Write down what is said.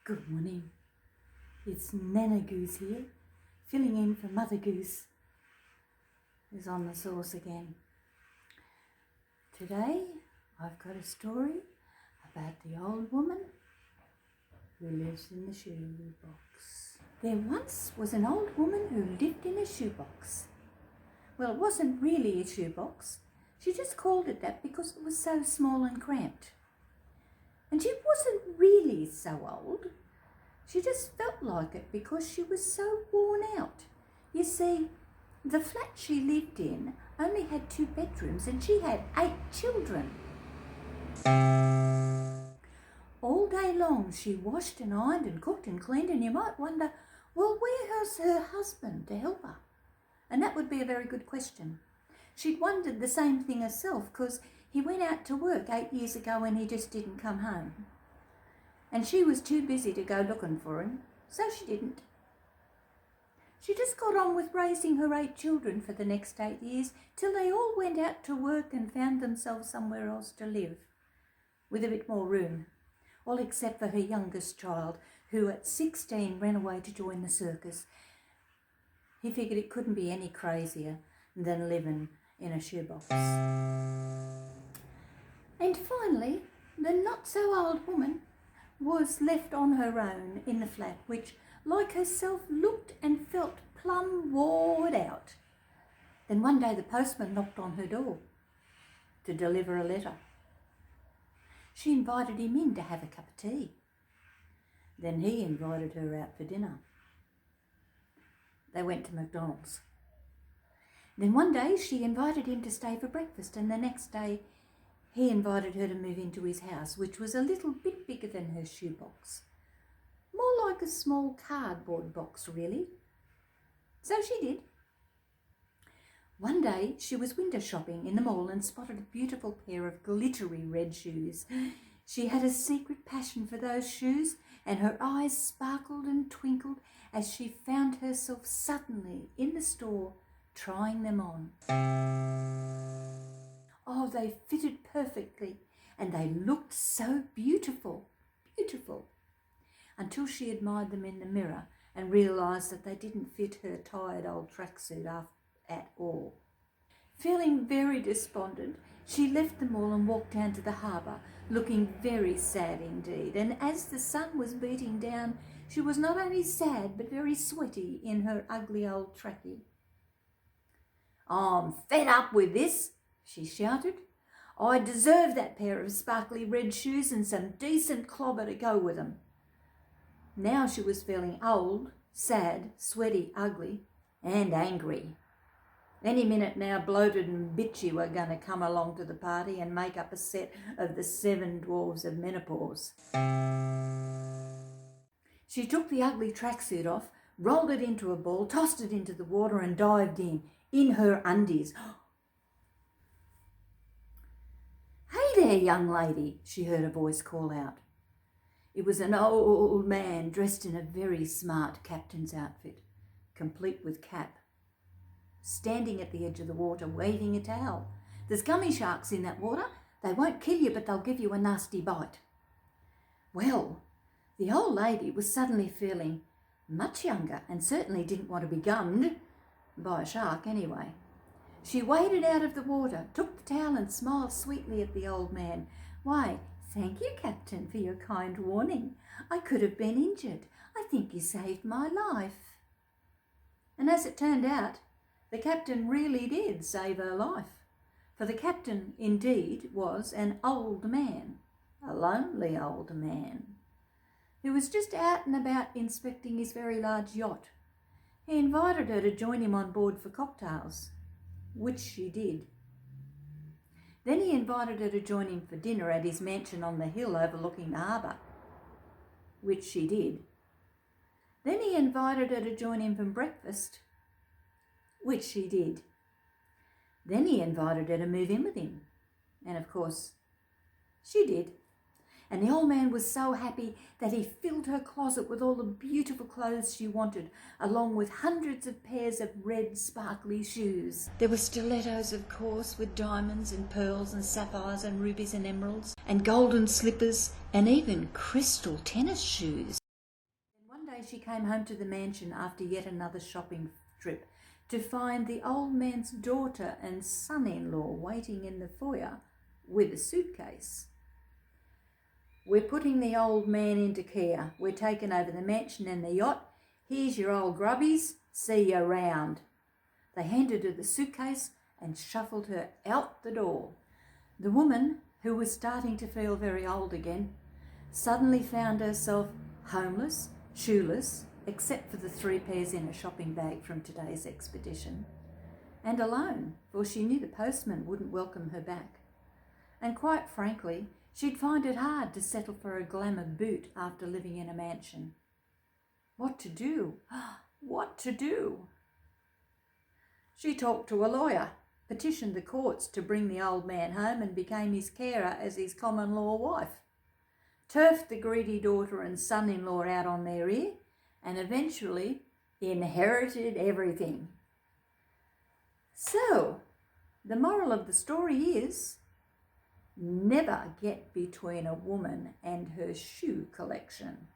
Good morning. It's Nana Goose here, filling in for Mother Goose, who's on the sauce again. Today I've got a story about the old woman who lives in the shoebox. There once was an old woman who lived in a shoebox. Well, it wasn't really a shoebox. She just called it that because it was so small and cramped. And she wasn't really so old. She just felt like it because she was so worn out. You see, the flat she lived in only had 2 bedrooms and she had 8 children. All day long she washed and ironed and cooked and cleaned, and you might wonder, well, where was her husband to help her? And that would be a very good question. She'd wondered the same thing herself, because he went out to work 8 years ago and he just didn't come home. And she was too busy to go looking for him, so she didn't. She just got on with raising her 8 children for the next 8 years, till they all went out to work and found themselves somewhere else to live, with a bit more room. All except for her youngest child, who at 16 ran away to join the circus. He figured it couldn't be any crazier than living in a shoebox. And finally, the not-so-old woman was left on her own in the flat, which, like herself, looked and felt plumb wore out. Then one day the postman knocked on her door to deliver a letter. She invited him in to have a cup of tea. Then he invited her out for dinner. They went to McDonald's. Then one day she invited him to stay for breakfast, and the next day he invited her to move into his house, which was a little bit bigger than her shoebox. More like a small cardboard box, really. So she did. One day she was window shopping in the mall and spotted a beautiful pair of glittery red shoes. She had a secret passion for those shoes, and her eyes sparkled and twinkled as she found herself suddenly in the store trying them on. Oh, they fitted perfectly, and they looked so beautiful, until she admired them in the mirror and realised that they didn't fit her tired old tracksuit at all. Feeling very despondent, she left the mall and walked down to the harbour, looking very sad indeed. And as the sun was beating down, she was not only sad but very sweaty in her ugly old trackie. "I'm fed up with this," she shouted. "I deserve that pair of sparkly red shoes and some decent clobber to go with them." Now she was feeling old, sad, sweaty, ugly, and angry. Any minute now, bloated and bitchy were going to come along to the party and make up a set of the 7 dwarves of menopause. She took the ugly tracksuit off, rolled it into a ball, tossed it into the water and dived in her undies. "Hey there, young lady," she heard a voice call out. It was an old man dressed in a very smart captain's outfit, complete with cap, standing at the edge of the water waving a towel. "There's gummy sharks in that water. They won't kill you, but they'll give you a nasty bite." Well, the old lady was suddenly feeling much younger and certainly didn't want to be gummed by a shark anyway. She waded out of the water, took the towel and smiled sweetly at the old man. "Why, thank you, Captain, for your kind warning. I could have been injured. I think you saved my life." And as it turned out, the captain really did save her life. For the captain indeed was an old man, a lonely old man, who was just out and about inspecting his very large yacht. He invited her to join him on board for cocktails, which she did. Then he invited her to join him for dinner at his mansion on the hill overlooking the harbour, which she did. Then he invited her to join him for breakfast, which she did. Then he invited her to move in with him, and of course, she did. And the old man was so happy that he filled her closet with all the beautiful clothes she wanted, along with hundreds of pairs of red sparkly shoes. There were stilettos, of course, with diamonds and pearls and sapphires and rubies and emeralds, and golden slippers, and even crystal tennis shoes. she came home to the mansion after yet another shopping trip to find the old man's daughter and son-in-law waiting in the foyer with a suitcase. "We're putting the old man into care. We're taking over the mansion and the yacht. Here's your old grubbies. See you around." They handed her the suitcase and shuffled her out the door. The woman, who was starting to feel very old again, suddenly found herself homeless, shoeless, except for the 3 pairs in a shopping bag from today's expedition, and alone, for she knew the postman wouldn't welcome her back. And quite frankly, she'd find it hard to settle for a glamour boot after living in a mansion. What to do? What to do? She talked to a lawyer, petitioned the courts to bring the old man home, and became his carer as his common law wife, turfed the greedy daughter and son-in-law out on their ear, and eventually inherited everything. So, the moral of the story is, never get between a woman and her shoe collection.